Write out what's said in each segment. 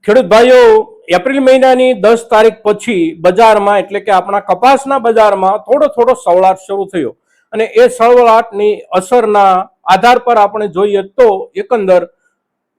ખેડૂત ભાઈઓ, એપ્રિલ મહિનાની 10 તારીખ પછી બજારમાં એટલે કે આપણા કપાસના બજારમાં થોડો સવળાટ શરૂ થયો અને એ સવળાટની અસરના આધાર પર આપણે જોઈએ તો એકંદર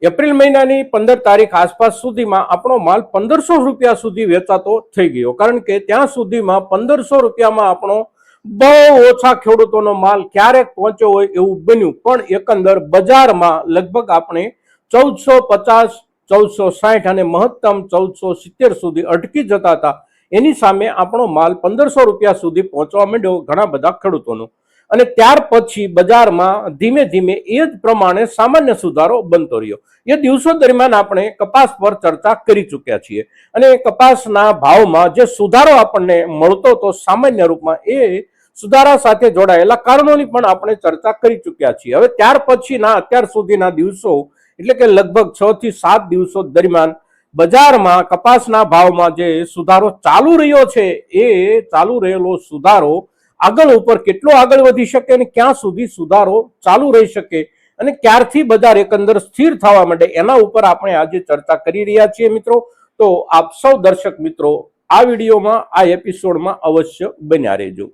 એપ્રિલ મહિનાની 15 તારીખ આસપાસ સુધીમાં આપણો માલ 1500 રૂપિયા સુધી વેચાતો થઈ ગયો, કારણ કે ત્યાં સુધીમાં 1500 રૂપિયામાં આપણો બહુ ઓછા ખેડૂતોનો માલ ક્યારેક પહોંચ્યો હોય એવું બન્યું. પણ એકંદર બજારમાં લગભગ આપણે 1450, 1460 અને મહત્તમ 1470 સુધી અટકી જતા હતા. એની સામે આપણો માલ 1500 રૂપિયા સુધી પહોંચવા માંડ્યો ઘણા બધા ખેડૂતોનો. અને ત્યાર પછી બજારમાં ધીમે ધીમે એ જ પ્રમાણે સામાન્ય સુધારો બનતો રહ્યો. એ દિવસો દરમિયાન આપણે કપાસ પર ચર્ચા કરી ચૂક્યા છીએ અને કપાસના ભાવમાં જે સુધારો આપણને મળતો હતો સામાન્ય રૂપમાં, એ સુધારા સાથે જોડાયેલા કારણોની પણ આપણે ચર્ચા કરી ચૂક્યા છીએ. હવે ત્યાર પછીના અત્યાર સુધીના દિવસો એટલે કે લગભગ 6 થી 7 દિવસો દરમિયાન બજારમાં કપાસના ભાવમાં જે સુધારો ચાલુ રહ્યો છે, એ ચાલુ રહેલો સુધારો આગળ ઉપર કેટલો આગળ વધી શકે અને ક્યાં સુધી સુધારો ચાલુ રહી શકે અને ક્યારથી બજાર એકંદર સ્થિર થવા માંડે, એના ઉપર આપણે આજે ચર્ચા કરી રહ્યા છીએ મિત્રો. તો આપ સૌ દર્શક મિત્રો આ વિડીયોમાં, આ એપિસોડમાં અવશ્ય બન્યા રહેજો.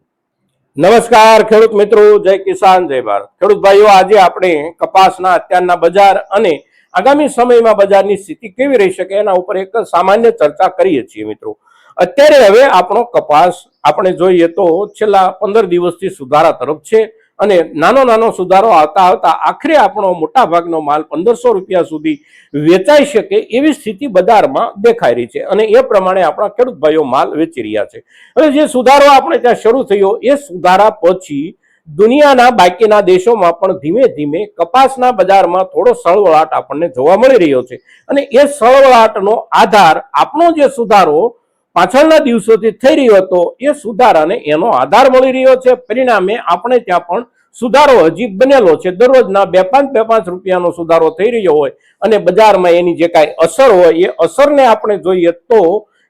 નમસ્કાર ખેડૂત મિત્રો, જય કિસાન, જય ભારત. ખેડૂત ભાઈઓ, આજે આપણે કપાસના અત્યારના બજાર અને આગામી સમયમાં બજારની સ્થિતિ કેવી રહી શકે એના ઉપર એક સામાન્ય ચર્ચા કરીએ છીએ મિત્રો. અત્યારે હવે આપણો કપાસ આપણે જોઈએ તો છેલ્લા 15 દિવસથી સુધારા તરફ છે અને નાનો સુધારો આવતા આખરે આપણો મોટા ભાગનો માલ 1500 રૂપિયા સુધી વેચાઈ શકે એવી સ્થિતિ બજારમાં દેખાઈ રહી છે અને એ પ્રમાણે આપણા ખેડૂત ભાઈઓ માલ વેચી રહ્યા છે. હવે જે સુધારો આપણે ત્યાં શરૂ થયો, એ સુધારા પછી દુનિયાના બાકીના દેશોમાં પણ ધીમે ધીમે કપાસના બજારમાં થોડો સળવળાટ આપણને જોવા મળી રહ્યો છે અને એ સળવળાટનો આધાર આપણો જે સુધારો પાછળના દિવસોથી થઈ રહ્યો હતો, એ સુધારાને એનો આધાર મળી રહ્યો છે. પરિણામે આપણે ત્યાં પણ સુધારો હજી બનેલો છે. દરરોજના 2-5 રૂપિયાનો સુધારો થઈ રહ્યો હોય અને બજારમાં એની જે કાંઈ અસર હોય, એ અસરને આપણે જોઈએ તો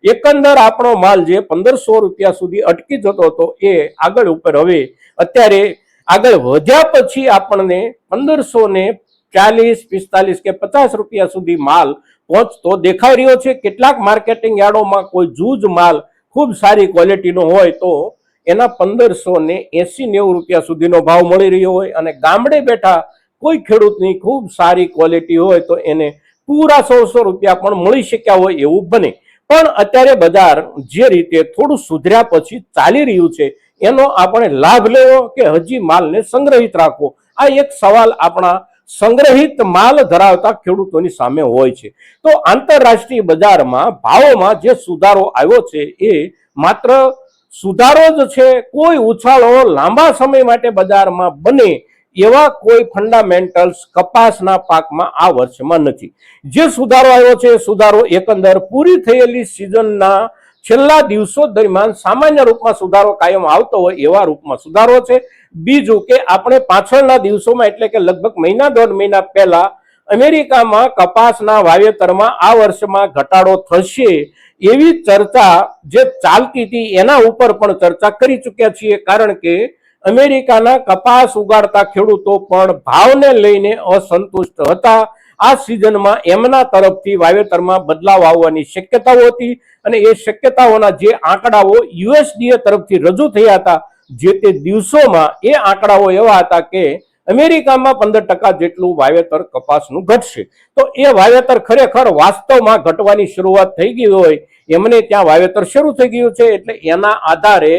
એકંદર આપણો માલ જે 1500 રૂપિયા સુધી અટકી જતો હતો, એ આગળ ઉપર હવે અત્યારે આગળ વધ્યા પછી આપણને 1540, 45 કે 50 રૂપિયા સુધી માલ પહોંચતો દેખાઈ રહ્યો છે. કેટલાક માર્કેટિંગ યાર્ડોમાં કોઈ જૂજ માલ ખૂબ સારી ક્વોલિટીનો હોય તો એના 1580-90 રૂપિયા સુધીનો ભાવ મળી રહ્યો હોય અને ગામડે બેઠા કોઈ ખેડૂતની ખૂબ સારી ક્વોલિટી હોય તો એને પૂરા 100 રૂપિયા પણ મળી શક્યા હોય એવું બને. પણ અત્યારે બજાર જે રીતે થોડું સુધર્યા પછી ચાલી રહ્યું છે, એનો આપણે લાભ લેવો કે હજી માલને સંગ્રહિત રાખવો, આ એક સવાલ આપણા સંગ્રહિત માલ ધરાવતા ખેડૂતોની સામે હોય છે. તો આંતરરાષ્ટ્રીય બજારમાં ભાવોમાં જે સુધારો આવ્યો છે, એ માત્ર સુધારો જ છે. કોઈ ઉછાળો લાંબા સમય માટે બજારમાં બને એવા કોઈ ફંડામેન્ટલ્સ કપાસના પાકમાં આ વર્ષમાં નથી. જે સુધારો આવ્યો છે, સુધારો એકંદર પૂરી થયેલી સિઝનના છેલ્લા દિવસો દરમિયાન સામાન્ય રૂપમાં સુધારો કાયમ આવતો હોય એવા રૂપમાં સુધારો છે. બીજું કે આપણે પાછળના દિવસોમાં એટલે કે લગભગ 1-1.5 મહિના પહેલા અમેરિકામાં કપાસના વાવેતરમાં આ વર્ષમાં ઘટાડો થશે એવી ચર્ચા જે ચાલતી હતી, એના ઉપર પણ ચર્ચા કરી ચૂક્યા છીએ. કારણ કે અમેરિકાના કપાસ ઉગાડતા ખેડૂતો પણ ભાવને લઈને અસંતુષ્ટ હતા. આ સિઝનમાં એમના તરફથી વાવેતરમાં બદલાવ આવવાની શક્યતાઓ હતી અને એ શક્યતાઓના જે આંકડાઓ યુએસડીએ તરફથી રજૂ થયા હતા જે તે દિવસોમાં, એ આંકડાઓ એવા હતા કે અમેરિકામાં 15% જેટલું વાવેતર કપાસનું ઘટશે. તો એ વાવેતર ખરેખર વાસ્તવમાં ઘટવાની શરૂઆત થઈ ગઈ હોય, એમને ત્યાં વાવેતર શરૂ થઈ ગયું છે. એટલે એના આધારે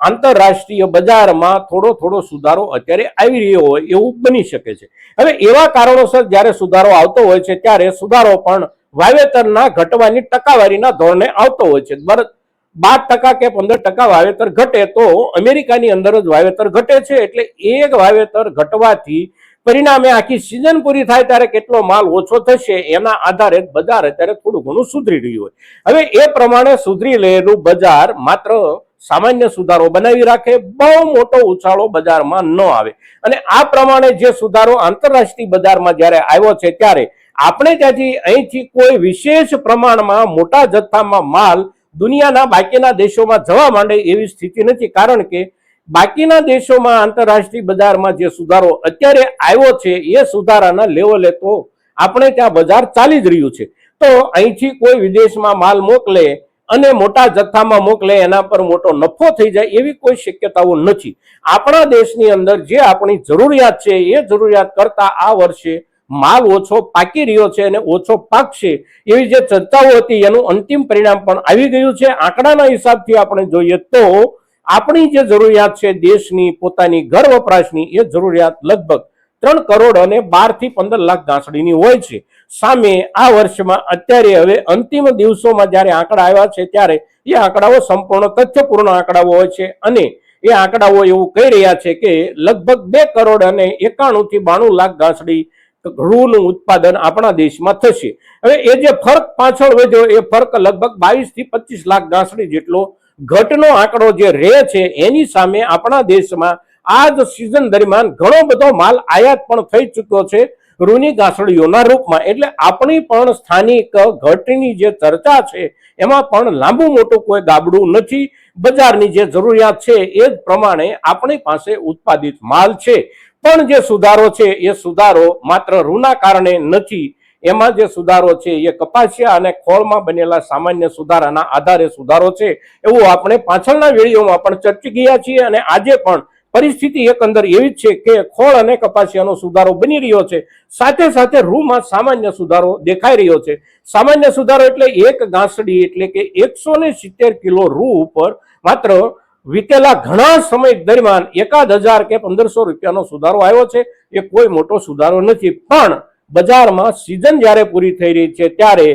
આંતરરાષ્ટ્રીય બજારમાં થોડો સુધારો અત્યારે આવી રહ્યો હોય એવું બની શકે છે. હવે એવા કારણોસર જ્યારે સુધારો આવતો હોય છે, ત્યારે સુધારો પણ વાવેતરના ઘટવાની ટકાવારીના ધોરણે આવતો હોય છે. 12% કે 15% વાવેતર ઘટે તો અમેરિકાની અંદર જ વાવેતર ઘટે છે. એટલે એક વાવેતર ઘટવાથી પરિણામે આખી સિઝન પૂરી થાય ત્યારે કેટલો માલ ઓછો થશે એના આધારે બજાર અત્યારે થોડું ઘણું સુધરી રહ્યું હોય. હવે એ પ્રમાણે સુધરી રહેલું બજાર માત્ર સામાન્ય સુધારો બનાવી રાખે, બહુ મોટો ઉછાળો બજારમાં ન આવે. અને આ પ્રમાણે જે સુધારો આંતરરાષ્ટ્રીય બજારમાં જ્યારે આવ્યો છે, ત્યારે આપણે ત્યાંથી અહીંથી કોઈ વિશેષ પ્રમાણમાં મોટા જથ્થામાં માલ દુનિયાના બાકીના દેશોમાં જવા માંડે એવી સ્થિતિ નથી. કારણ કે બાકીના દેશોમાં આંતરરાષ્ટ્રીય બજારમાં જે સુધારો અત્યારે આવ્યો છે, એ સુધારાના લેવલે તો આપણે ત્યાં બજાર ચાલી જ રહ્યું છે. તો અહીંથી કોઈ વિદેશમાં માલ મોકલે અને મોટા જથ્થામાં મોકલે એના પર મોટો નફો થઈ જાય એવી કોઈ શક્યતાઓ નથી. આપણા દેશની અંદર જે આપણી જરૂરિયાત છે એ જરૂરિયાત કરતા આ વર્ષે માલ ઓછો પાકી રહ્યો છે અને ઓછો પાકશે એવી જે ચર્ચાઓ હતી એનું અંતિમ પરિણામ પણ આવી ગયું છે. આંકડાના હિસાબથી આપણે જોઈએ તો આપણી જે જરૂરિયાત છે દેશની પોતાની ઘર વપરાશની એ જરૂરિયાત લગભગ 3 કરોડ અને 12 થી 15 લાખ ગાંસડીની હોય છે. સામે આ વર્ષમાં અત્યારે હવે અંતિમ દિવસોમાં જ્યારે આંકડા આવ્યા છે ત્યારે એ આંકડાઓ સંપૂર્ણ તથ્યપૂર્ણ આંકડાઓ હોય છે અને એ આંકડાઓ એવું કહી રહ્યા છે કે લગભગ 2 કરોડ અને 91 થી 92 લાખ ગાંસડી રૂનું ઉત્પાદન આપણા દેશમાં થશે. હવે એ જે ફરક પાછળ વધ્યો એ ફરક લગભગ 22 થી 25 લાખ ગાંસડી જેટલો ઘટનો આંકડો જે રહે છે એની સામે આપણા દેશમાં આ જ સિઝન દરમિયાન ઘણો બધો માલ આયાત પણ થઈ ચૂક્યો છે રૂની ગાંસડીઓના રૂપમાં. એટલે આપણી પણ સ્થાનિક ઘટની જે ચર્ચા છે એમાં પણ લાંબુ મોટું કોઈ ગાબડું નથી. બજારની જે જરૂરિયાત છે એ જ પ્રમાણે આપણી પાસે ઉત્પાદિત માલ છે. પણ જે સુધારો છે એ સુધારો માત્ર રૂના કારણે નથી. એમાં જે સુધારો છે એ કપાસિયા અને ખોળમાં બનેલા સામાન્ય સુધારાના આધારે સુધારો છે એવું આપણે પાછળના વિડીયોમાં પણ ચર્ચી ગયા છીએ. અને આજે પણ પરિસ્થિતિ એકંદર એવી જ છે કે ખોળ અને કપાસિયાનો સુધારો બની રહ્યો છે, સાથે સાથે રૂમાં સામાન્ય સુધારો દેખાઈ રહ્યો છે. સામાન્ય સુધારો એટલે એક ગાંસડી એટલે કે 170 કિલો રૂ ઉપર માત્ર વીતેલા ઘણા સમય દરમિયાન 1000 કે 1500 રૂપિયાનો સુધારો આવ્યો છે. એ કોઈ મોટો સુધારો નથી. પણ બજારમાં સિઝન જ્યારે પૂરી થઈ રહી છે ત્યારે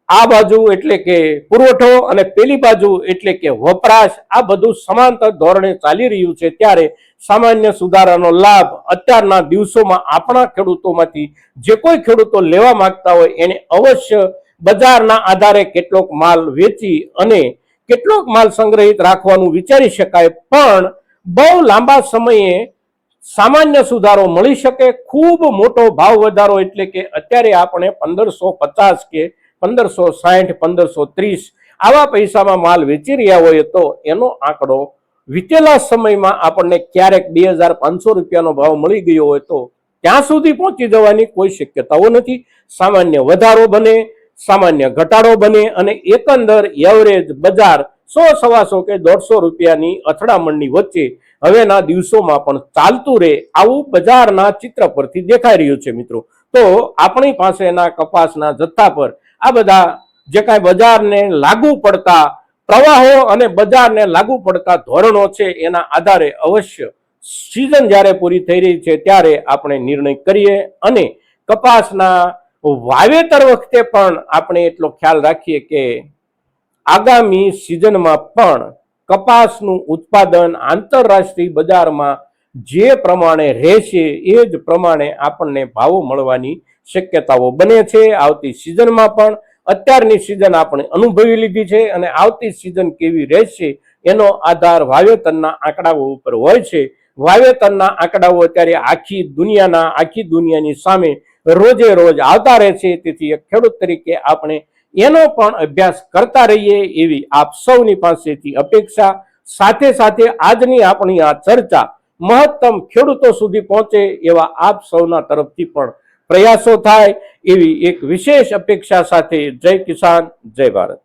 આ બાજુ એટલે કે પુરવઠો અને પેલી બાજુ એટલે કે વપરાશ આ બધું સમાંતર ધોરણે ચાલી રહ્યું છે ત્યારે સામાન્ય સુધારાનો લાભ અત્યારના દિવસોમાં આપણા ખેડૂતોમાંથી જે કોઈ ખેડૂતો લેવા માંગતા હોય એને અવશ્ય બજારના આધારે કેટલોક માલ વેચી અને કેટલોક માલ સંગ્રહિત રાખવાનું વિચારી શકાય. પણ બહુ લાંબા સમયે સામાન્ય સુધારો મળી શકે. ખૂબ મોટો ભાવ વધારો એટલે કે અત્યારે આપણે 1550 કે 1560 1530 આવા પૈસામાં માલ વેચી રહ્યા હોય તો એનો આંકડો વીતેલા સમયમાં આપણને ક્યારેક 2500 રૂપિયાનો ભાવ મળી ગયો હોય તો ત્યાં સુધી પહોંચી જવાની કોઈ શક્યતાઓ નથી. સામાન્ય વધારો બને, સામાન્ય ઘટાડો બને અને એકંદર એવરેજ બજાર 100-125 કે 150 રૂપિયાની અથડામણની વચ્ચે હવેના દિવસોમાં પણ ચાલતું રહે આવું બજારના ચિત્ર પરથી દેખાઈ રહ્યું છે. મિત્રો, તો આપણી પાસેના કપાસના જથ્થા પર આ બધા જે કાંઈ બજારને લાગુ પડતા પ્રવાહો અને બજારને લાગુ પડતા ધોરણો છે એના આધારે અવશ્ય સિઝન જ્યારે પૂરી થઈ રહી છે ત્યારે આપણે નિર્ણય કરીએ અને કપાસના વાવેતર વખતે પણ આપણે એટલો ખ્યાલ રાખીએ કે આગામી સિઝનમાં પણ કપાસનું ઉત્પાદન આંતરરાષ્ટ્રીય બજારમાં જે પ્રમાણે રહેશે એ જ પ્રમાણે આપણને ભાવો મળવાની શક્યતાઓ બને છે. આવતી સિઝનમાં પણ અત્યારની સિઝન આપણે અનુભવી લીધી છે અને આવતી સિઝન કેવી રહેશે એનો આધાર વાવેતરના આંકડાઓ ઉપર હોય છે. વાવેતરના આંકડાઓ અત્યારે આખી દુનિયાની સામે રોજે રોજ આવતા રહે છે. તેથી એક ખેડૂત તરીકે આપણે એનો પણ અભ્યાસ કરતા રહીએ એવી આપ સૌની પાસેથી અપેક્ષા. સાથે સાથે આજની આપણી આ ચર્ચા મહત્તમ ખેડૂતો સુધી પહોંચે એવા આપ સૌના તરફથી પણ પ્રયાસો થાય એવી એક વિશેષ અપેક્ષા સાથે જય કિસાન, જય ભારત.